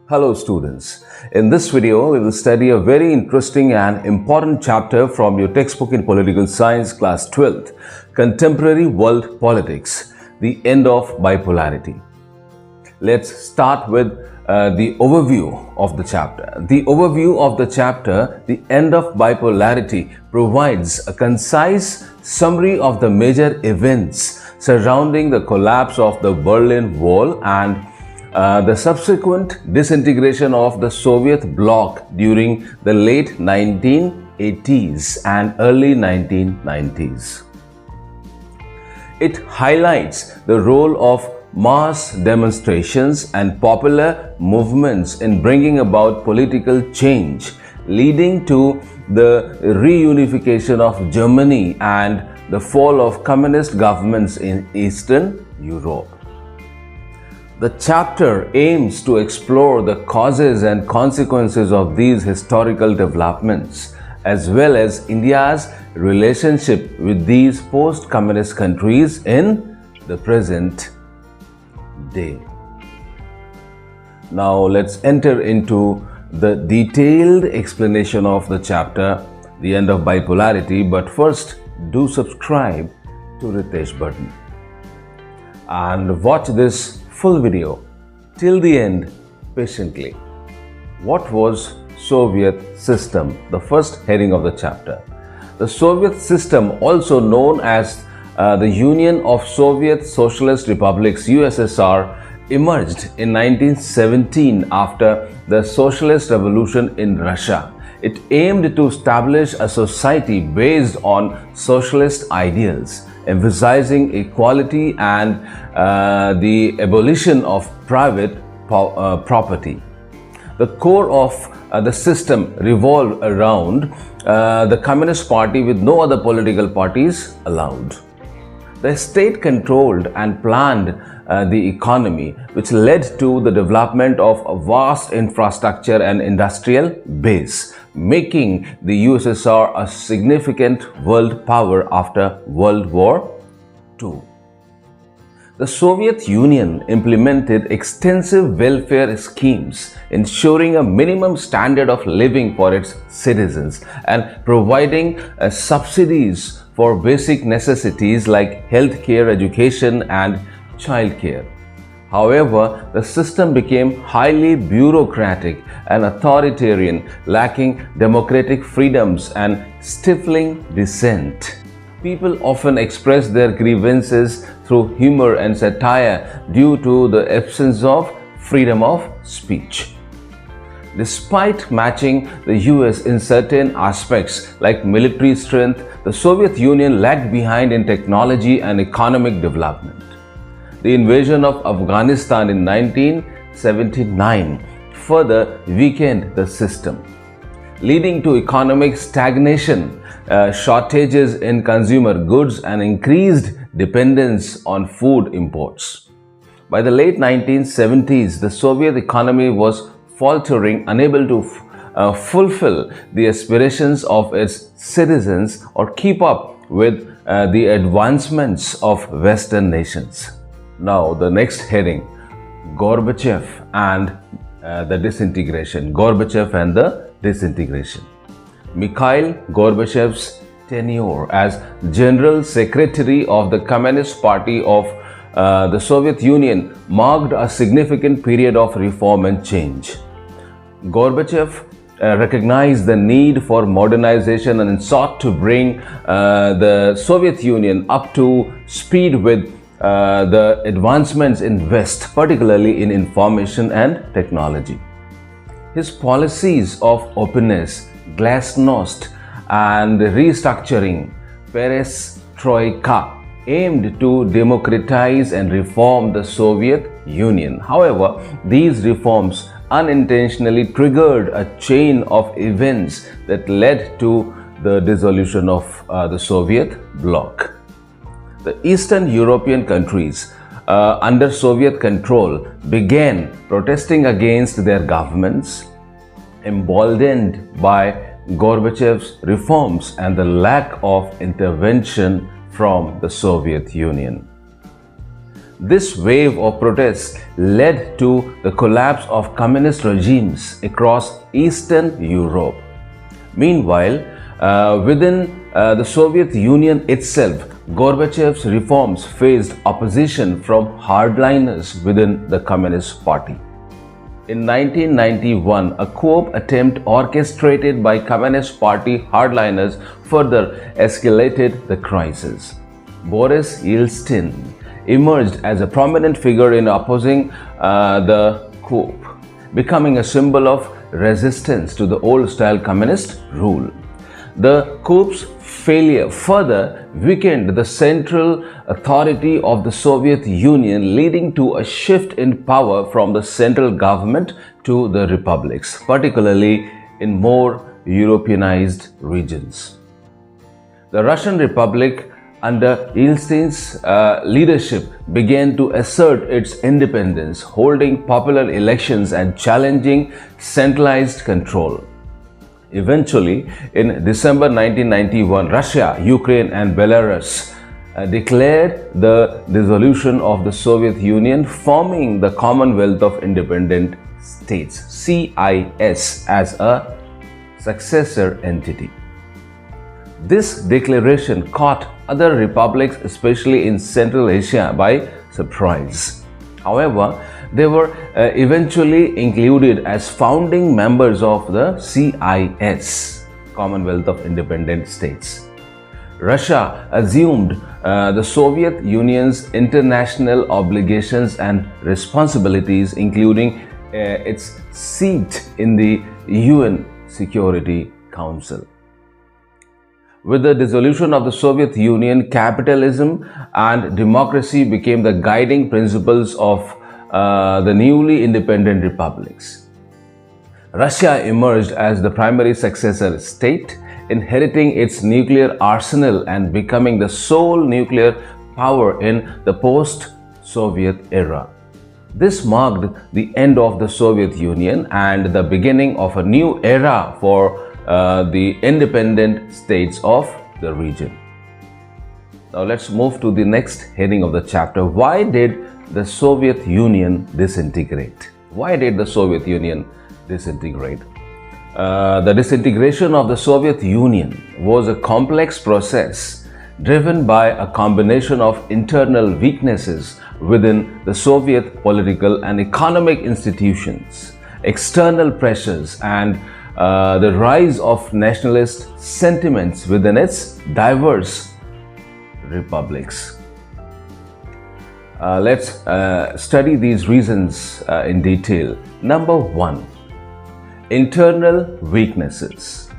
Hello students, in this video we will study a very interesting and important chapter from your textbook in Political Science class 12th, Contemporary World Politics, the End of Bipolarity. Let's start with the overview of the chapter. The overview of the chapter, The End of Bipolarity, provides a concise summary of the major events surrounding the collapse of the Berlin Wall and the subsequent disintegration of the Soviet bloc during the late 1980s and early 1990s. It highlights the role of mass demonstrations and popular movements in bringing about political change, leading to the reunification of Germany and the fall of communist governments in Eastern Europe. The chapter aims to explore the causes and consequences of these historical developments, as well as India's relationship with these post-communist countries in the present day. Now let's enter into the detailed explanation of the chapter, The End of Bipolarity, but first do subscribe to Ritesh Budden and watch this full video till the end patiently. What was Soviet system? The first heading of the chapter. The Soviet system, also known as the Union of Soviet Socialist Republics USSR, emerged in 1917 after the Socialist Revolution in Russia. It aimed to establish a society based on socialist ideals, emphasizing equality and the abolition of private property. The core of the system revolved around the Communist Party with no other political parties allowed. The state controlled and planned the economy, which led to the development of a vast infrastructure and industrial base, making the USSR a significant world power after World War II. The Soviet Union implemented extensive welfare schemes, ensuring a minimum standard of living for its citizens and providing subsidies for basic necessities like healthcare, education, and childcare. However, the system became highly bureaucratic and authoritarian, lacking democratic freedoms and stifling dissent. People often expressed their grievances through humor and satire due to the absence of freedom of speech. Despite matching the US in certain aspects like military strength, the Soviet Union lagged behind in technology and economic development. The invasion of Afghanistan in 1979 further weakened the system, leading to economic stagnation, shortages in consumer goods, and increased dependence on food imports. By the late 1970s, the Soviet economy was faltering, unable to fulfill the aspirations of its citizens or keep up with the advancements of Western nations. Now, the next heading, Gorbachev and the disintegration. Gorbachev and the disintegration. Mikhail Gorbachev's tenure as General Secretary of the Communist Party of the Soviet Union marked a significant period of reform and change. Gorbachev recognized the need for modernization and sought to bring the Soviet Union up to speed with the advancements in West, particularly in information and technology. His policies of openness, glasnost, and restructuring, perestroika, aimed to democratize and reform the Soviet Union. However, these reforms unintentionally triggered a chain of events that led to the dissolution of the Soviet bloc. The Eastern European countries under Soviet control began protesting against their governments, emboldened by Gorbachev's reforms and the lack of intervention from the Soviet Union. This wave of protests led to the collapse of communist regimes across Eastern Europe. Meanwhile, within the Soviet Union itself, Gorbachev's reforms faced opposition from hardliners within the Communist Party. In 1991, a coup attempt orchestrated by Communist Party hardliners further escalated the crisis. Boris Yeltsin emerged as a prominent figure in opposing the coup, becoming a symbol of resistance to the old-style communist rule. The coup's failure further weakened the central authority of the Soviet Union, leading to a shift in power from the central government to the republics, particularly in more Europeanized regions. The Russian Republic, under Yeltsin's leadership, began to assert its independence, holding popular elections and challenging centralized control. Eventually, in December 1991, Russia, Ukraine and Belarus declared the dissolution of the Soviet Union, forming the Commonwealth of Independent States, CIS, as a successor entity. This declaration caught other republics, especially in Central Asia, by surprise. However, they were eventually included as founding members of the CIS, Commonwealth of Independent States. Russia assumed the Soviet Union's international obligations and responsibilities, including its seat in the UN Security Council. With the dissolution of the Soviet Union, capitalism and democracy became the guiding principles of the newly independent republics. Russia emerged as the primary successor state, inheriting its nuclear arsenal and becoming the sole nuclear power in the post-Soviet era. This marked the end of the Soviet Union and the beginning of a new era for the independent states of the region. Now let's move to the next heading of the chapter. Why did the Soviet Union disintegrate? Why did the Soviet Union disintegrate? The disintegration of the Soviet Union was a complex process driven by a combination of internal weaknesses within the Soviet political and economic institutions, external pressures, and the rise of nationalist sentiments within its diverse republics. Let's study these reasons in detail. Number one, internal weaknesses.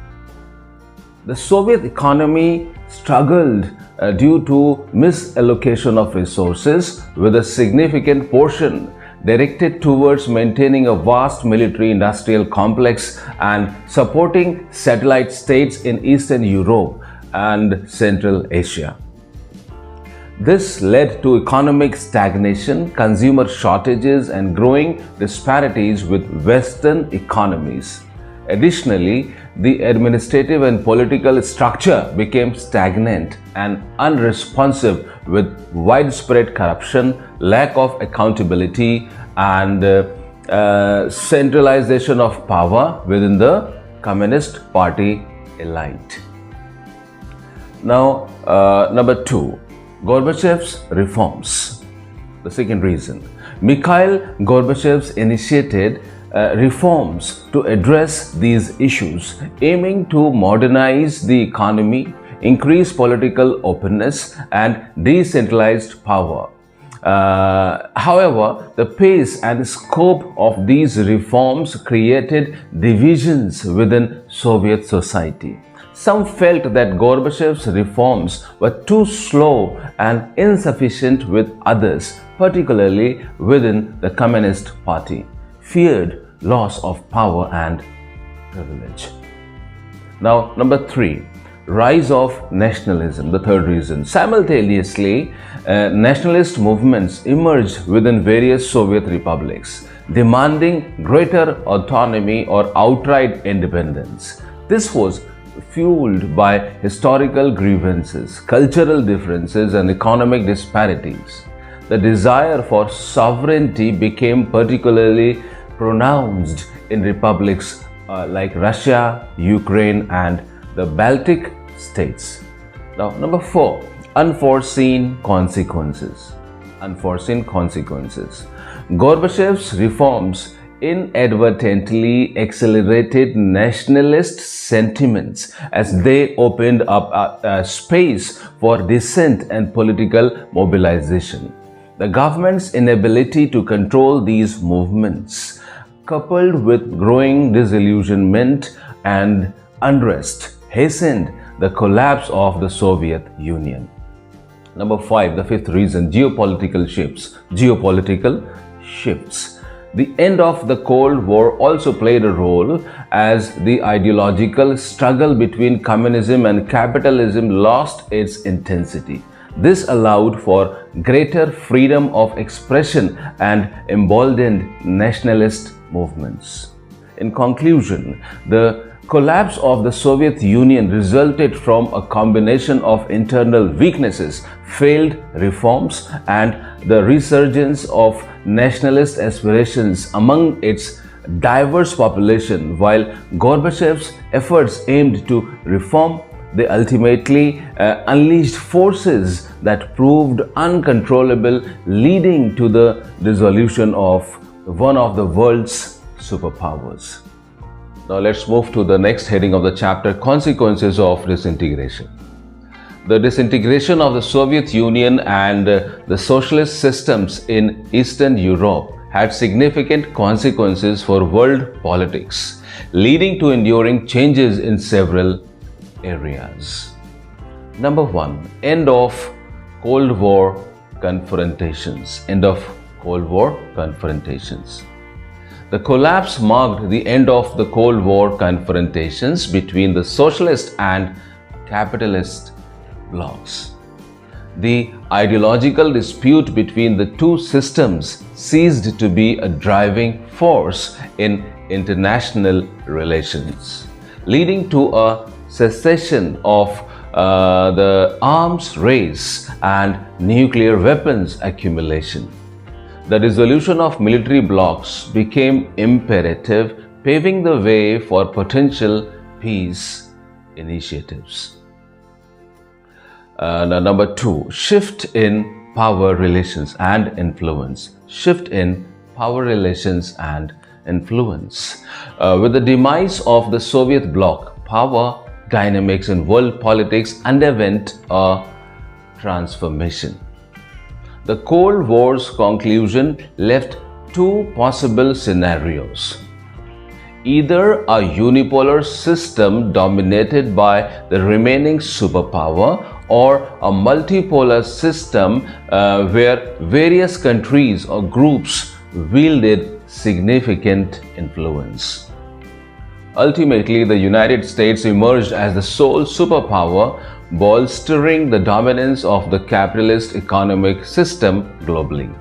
The Soviet economy struggled due to misallocation of resources, with a significant portion directed towards maintaining a vast military-industrial complex and supporting satellite states in Eastern Europe and Central Asia. This led to economic stagnation, consumer shortages, and growing disparities with Western economies. Additionally, the administrative and political structure became stagnant and unresponsive, with widespread corruption, lack of accountability, and centralization of power within the Communist Party elite. Now, number two, Gorbachev's reforms. The second reason, Mikhail Gorbachev initiated reforms to address these issues, aiming to modernize the economy, increase political openness, and decentralized power. However, the pace and scope of these reforms created divisions within Soviet society. Some felt that Gorbachev's reforms were too slow and insufficient, with others, particularly within the Communist Party, feared loss of power and privilege. Now, number three, rise of nationalism, the third reason. Simultaneously, nationalist movements emerged within various Soviet republics, demanding greater autonomy or outright independence. This was fueled by historical grievances, cultural differences, and economic disparities. The desire for sovereignty became particularly pronounced in republics like Russia, Ukraine, and the Baltic states. Now, number 4, unforeseen consequences. Unforeseen consequences. Gorbachev's reforms inadvertently accelerated nationalist sentiments as they opened up a space for dissent and political mobilization. The government's inability to control these movements, coupled with growing disillusionment and unrest, hastened the collapse of the Soviet Union. Number 5, the 5th reason, geopolitical shifts. Geopolitical shifts. The end of the Cold War also played a role as the ideological struggle between communism and capitalism lost its intensity. This allowed for greater freedom of expression and emboldened nationalist movements. In conclusion, the collapse of the Soviet Union resulted from a combination of internal weaknesses, failed reforms, and the resurgence of nationalist aspirations among its diverse population. While Gorbachev's efforts aimed to reform, they ultimately unleashed forces that proved uncontrollable, leading to the dissolution of one of the world's superpowers. Now let's move to the next heading of the chapter, consequences of disintegration. The disintegration of the Soviet Union and the socialist systems in Eastern Europe had significant consequences for world politics, leading to enduring changes in several areas. Number 1, end of Cold War confrontations. End of Cold War confrontations. The collapse marked the end of the Cold War confrontations between the socialist and capitalist blocs. The ideological dispute between the two systems ceased to be a driving force in international relations, leading to a cessation of the arms race and nuclear weapons accumulation. The dissolution of military blocs became imperative, paving the way for potential peace initiatives. Number 2, shift in power relations and influence. Shift in power relations and influence. With the demise of the Soviet bloc, power dynamics in world politics underwent a transformation. The Cold War's conclusion left two possible scenarios. Either a unipolar system dominated by the remaining superpower, or a multipolar system where various countries or groups wielded significant influence. Ultimately, the United States emerged as the sole superpower, bolstering the dominance of the capitalist economic system globally.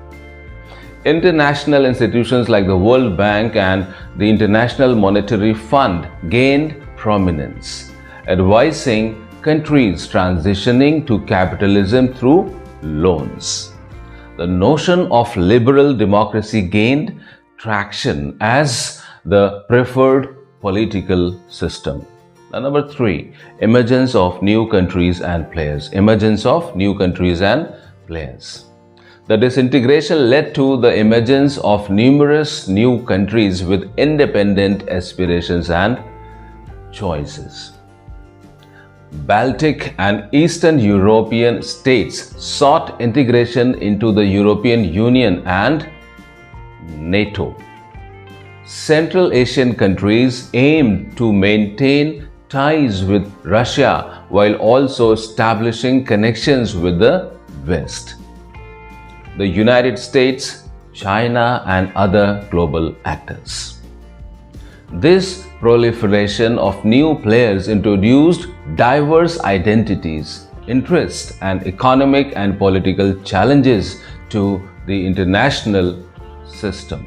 International institutions like the World Bank and the International Monetary Fund gained prominence, advising countries transitioning to capitalism through loans. The notion of liberal democracy gained traction as the preferred political system. Number 3, emergence of new countries and players. Emergence of new countries and players. The disintegration led to the emergence of numerous new countries with independent aspirations and choices. Baltic and Eastern European states sought integration into the European Union and NATO. Central Asian countries aimed to maintain ties with Russia while also establishing connections with the West, the United States, China, and other global actors. This proliferation of new players introduced diverse identities, interests, and economic and political challenges to the international system.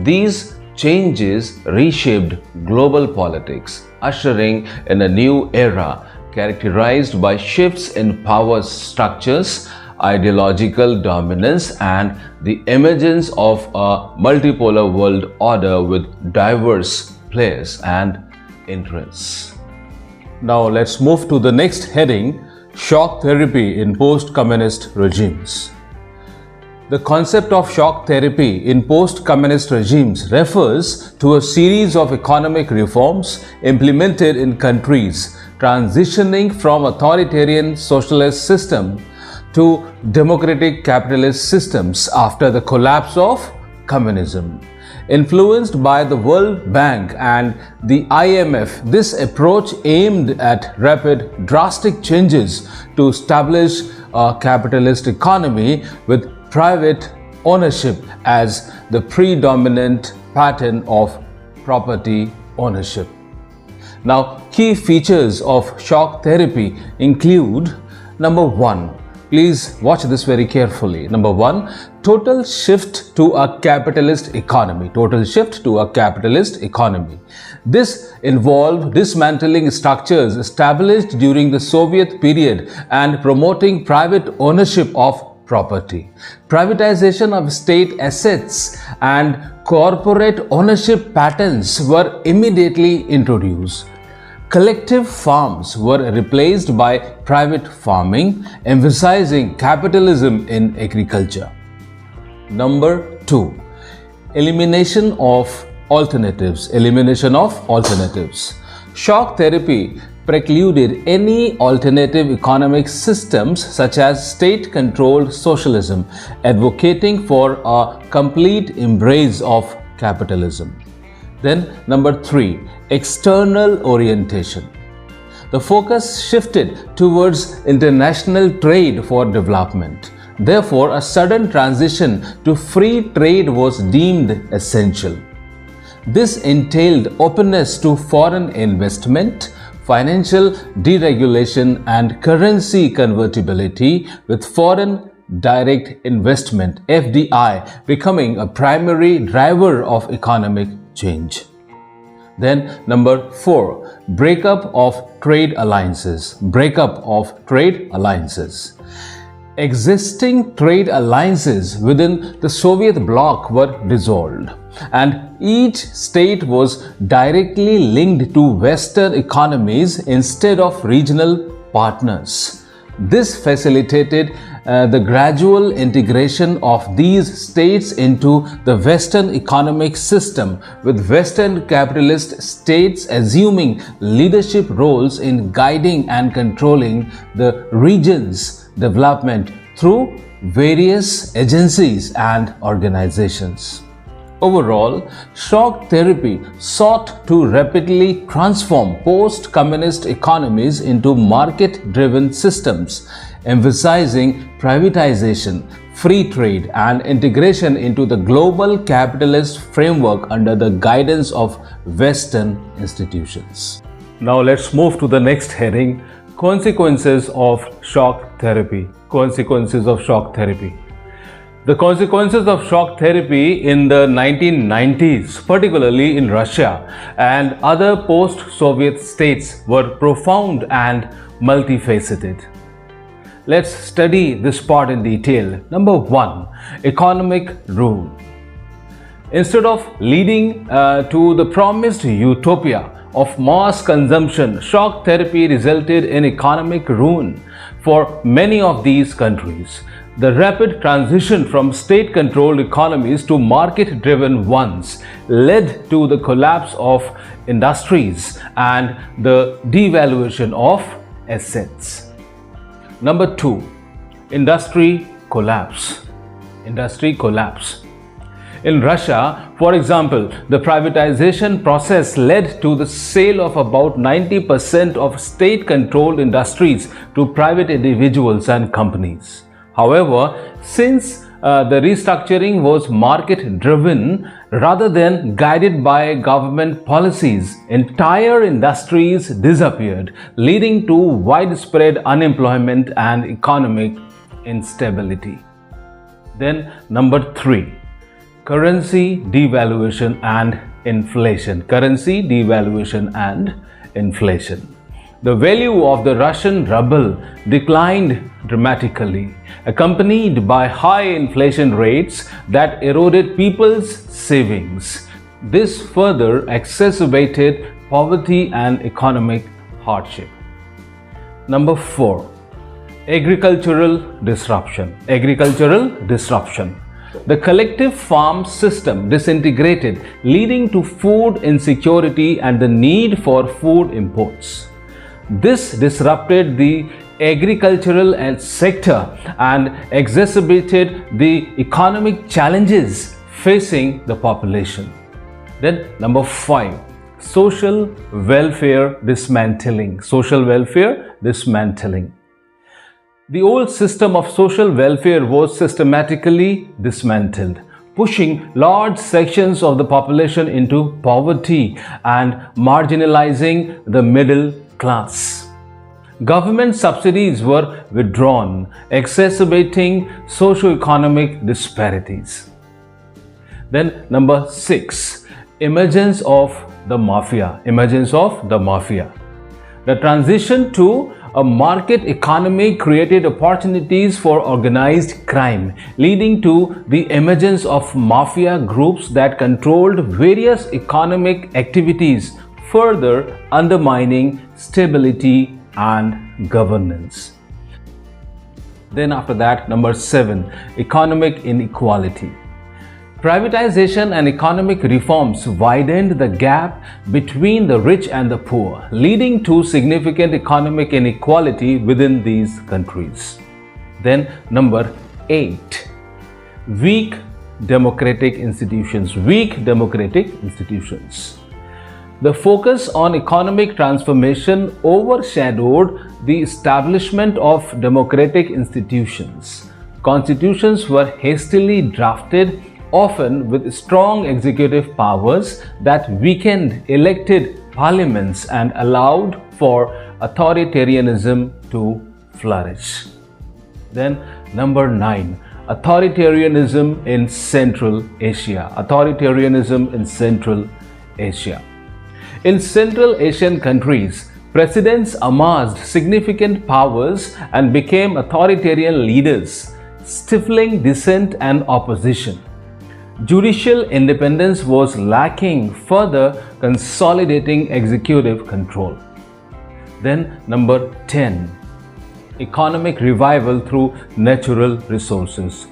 These changes reshaped global politics, ushering in a new era characterized by shifts in power structures, ideological dominance, and the emergence of a multipolar world order with diverse players and interests. Now let's move to the next heading, shock therapy in post-communist regimes. The concept of shock therapy in post-communist regimes refers to a series of economic reforms implemented in countries transitioning from authoritarian socialist system to democratic capitalist systems after the collapse of communism. Influenced by the World Bank and the IMF, this approach aimed at rapid, drastic changes to establish a capitalist economy with private ownership as the predominant pattern of property ownership. Now, key features of shock therapy include: number one, please watch this very carefully. Number one, total shift to a capitalist economy. Total shift to a capitalist economy. This involved dismantling structures established during the Soviet period and promoting private ownership of property. Privatization of state assets and corporate ownership patterns were immediately introduced. Collective farms were replaced by private farming, emphasizing capitalism in agriculture. Number two, elimination of alternatives. Elimination of alternatives. Shock therapy precluded any alternative economic systems such as state-controlled socialism, advocating for a complete embrace of capitalism. Then number three, external orientation. The focus shifted towards international trade for development. Therefore, a sudden transition to free trade was deemed essential. This entailed openness to foreign investment, financial deregulation, and currency convertibility, with foreign direct investment (FDI) becoming a primary driver of economic change. Then number four, breakup of trade alliances. Breakup of trade alliances. Existing trade alliances within the Soviet bloc were dissolved, and each state was directly linked to Western economies instead of regional partners. This facilitated the gradual integration of these states into the Western economic system, with Western capitalist states assuming leadership roles in guiding and controlling the region's development through various agencies and organizations. Overall, shock therapy sought to rapidly transform post-communist economies into market-driven systems, emphasizing privatization, free trade, and integration into the global capitalist framework under the guidance of Western institutions. Now let's move to the next heading, consequences of shock therapy. Consequences of shock therapy. The consequences of shock therapy in the 1990s, particularly in Russia and other post-Soviet states, were profound and multifaceted. Let's study this part in detail. Number one, economic ruin. Instead of leading to the promised utopia of mass consumption, shock therapy resulted in economic ruin for many of these countries. The rapid transition from state-controlled economies to market-driven ones led to the collapse of industries and the devaluation of assets. Number two, industry collapse. Industry collapse. In Russia, for example, the privatization process led to the sale of about 90% of state-controlled industries to private individuals and companies. However, since the restructuring was market-driven rather than guided by government policies, entire industries disappeared, leading to widespread unemployment and economic instability. Then, number three, currency devaluation and inflation. Currency devaluation and inflation. The value of the Russian ruble declined dramatically, accompanied by high inflation rates that eroded people's savings. This further exacerbated poverty and economic hardship. Number 4. Agricultural disruption. The collective farm system disintegrated, leading to food insecurity and the need for food imports. This disrupted the agricultural sector and exacerbated the economic challenges facing the population. Then number 5, social welfare dismantling. The old system of social welfare was systematically dismantled, pushing large sections of the population into poverty and marginalizing the middle class. Government subsidies were withdrawn, exacerbating socio-economic disparities. Then number 6, emergence of the mafia. The transition to a market economy created opportunities for organized crime, leading to the emergence of mafia groups that controlled various economic activities, further undermining stability and governance. Then after that, number 7, economic inequality. Privatization and economic reforms widened the gap between the rich and the poor, leading to significant economic inequality within these countries. Then number 8, weak democratic institutions. The focus on economic transformation overshadowed the establishment of democratic institutions. Constitutions were hastily drafted, often with strong executive powers that weakened elected parliaments and allowed for authoritarianism to flourish. Then number 9, authoritarianism in Central Asia. In Central Asian countries, presidents amassed significant powers and became authoritarian leaders, stifling dissent and opposition. Judicial independence was lacking, further consolidating executive control. Then number 10, economic revival through natural resources.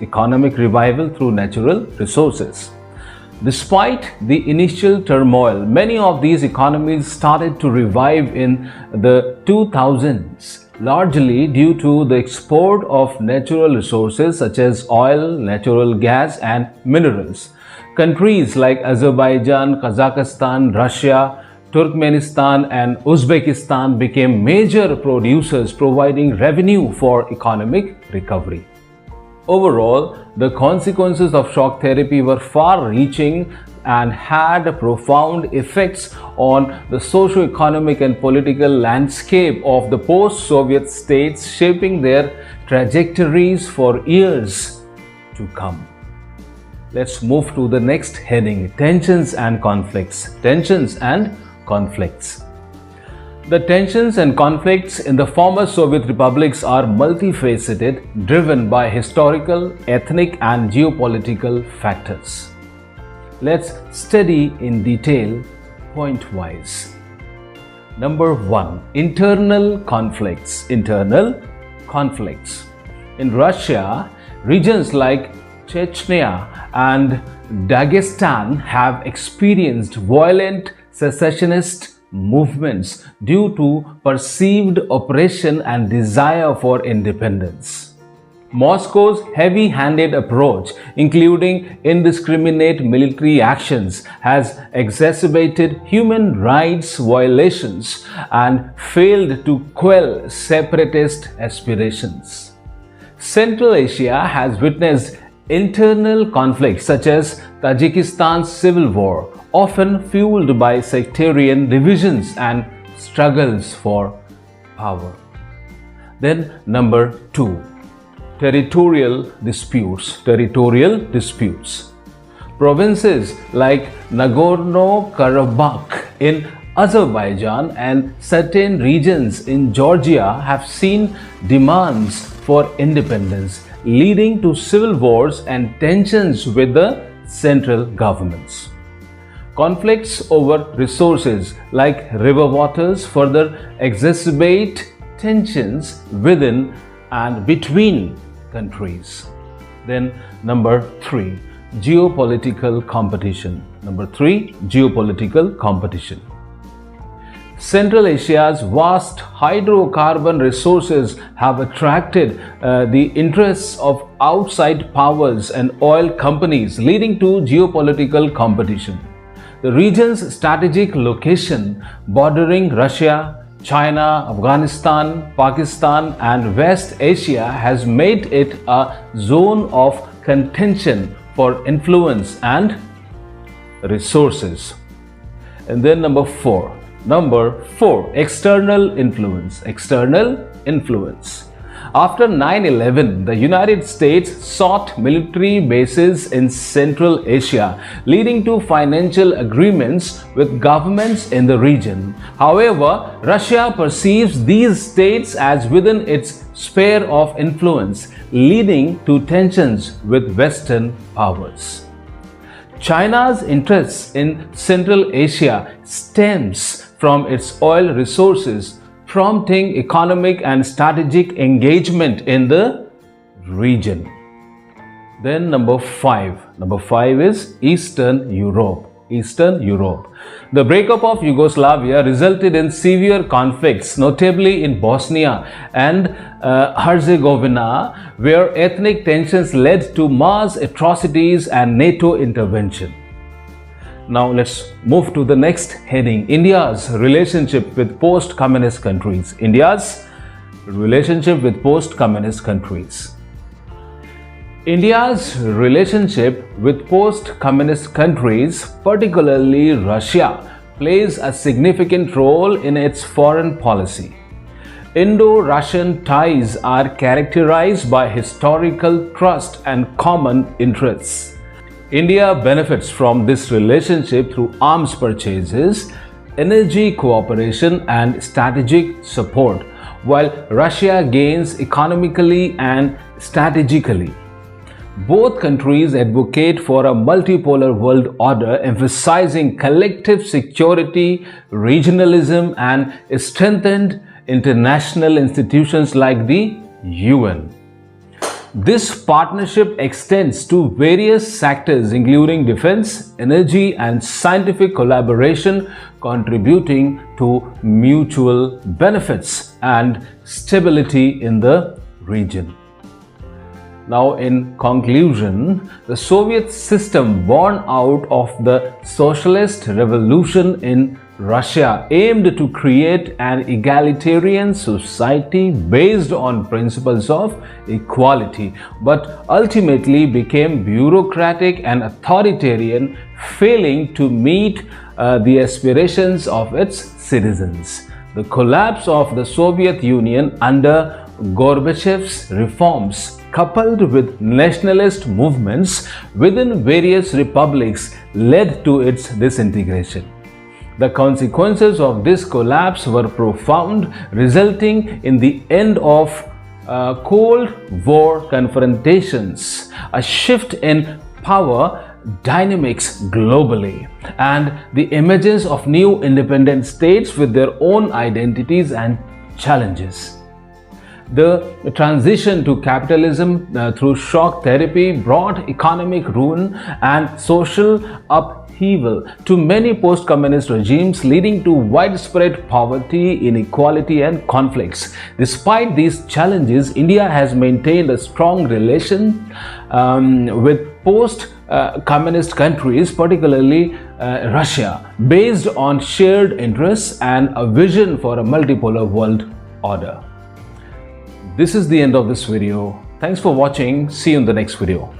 Despite the initial turmoil, many of these economies started to revive in the 2000s, largely due to the export of natural resources such as oil, natural gas, and minerals. Countries like Azerbaijan, Kazakhstan, Russia, Turkmenistan, and Uzbekistan became major producers, providing revenue for economic recovery. Overall, the consequences of shock therapy were far-reaching and had profound effects on the socio-economic and political landscape of the post-Soviet states, shaping their trajectories for years to come. Let's move to the next heading, tensions and conflicts. The tensions and conflicts in the former Soviet republics are multifaceted, driven by historical, ethnic, and geopolitical factors. Let's study in detail point-wise. Number 1, internal conflicts. In Russia, regions like Chechnya and Dagestan have experienced violent secessionist movements due to perceived oppression and desire for independence. Moscow's heavy-handed approach, including indiscriminate military actions, has exacerbated human rights violations and failed to quell separatist aspirations. Central Asia has witnessed internal conflicts such as Tajikistan's civil war, often fueled by sectarian divisions and struggles for power. Then number 2, territorial disputes. Provinces like Nagorno-Karabakh in Azerbaijan and certain regions in Georgia have seen demands for independence, leading to civil wars and tensions with the central governments. Conflicts over resources like river waters further exacerbate tensions within and between countries. Then number 3, geopolitical competition. Number 3, geopolitical competition. Central Asia's vast hydrocarbon resources have attracted the interests of outside powers and oil companies, leading to geopolitical competition. The region's strategic location, bordering Russia, China, Afghanistan, Pakistan, and West Asia, has made it a zone of contention for influence and resources. And then number 4, external influence. External influence. After 9/11, the United States sought military bases in Central Asia, leading to financial agreements with governments in the region. However, Russia perceives these states as within its sphere of influence, leading to tensions with Western powers. China's interests in Central Asia stems from its oil resources, prompting economic and strategic engagement in the region. Then number 5 is Eastern Europe. Eastern Europe. The breakup of Yugoslavia resulted in severe conflicts, notably in Bosnia and Herzegovina, where ethnic tensions led to mass atrocities and NATO intervention. Now let's move to the next heading, India's relationship with post-communist countries. India's relationship with post-communist countries. India's relationship with post-communist countries, particularly Russia, plays a significant role in its foreign policy. Indo-Russian ties are characterized by historical trust and common interests. India benefits from this relationship through arms purchases, energy cooperation, and strategic support, while Russia gains economically and strategically. Both countries advocate for a multipolar world order, emphasizing collective security, regionalism, and strengthened international institutions like the UN. This partnership extends to various sectors including defense, energy, and scientific collaboration, contributing to mutual benefits and stability in the region. Now, in conclusion, the Soviet system born out of the socialist revolution in Russia aimed to create an egalitarian society based on principles of equality, but ultimately became bureaucratic and authoritarian, failing to meet the aspirations of its citizens. The collapse of the Soviet Union under Gorbachev's reforms, coupled with nationalist movements within various republics, led to its disintegration. The consequences of this collapse were profound, resulting in the end of Cold War confrontations, a shift in power dynamics globally, and the emergence of new independent states with their own identities and challenges. The transition to capitalism through shock therapy brought economic ruin and social upheaval to many post-communist regimes, leading to widespread poverty, inequality, and conflicts. Despite these challenges, India has maintained a strong relation with post-communist countries, particularly Russia, based on shared interests and a vision for a multipolar world order. This is the end of this video. Thanks for watching. See you in the next video.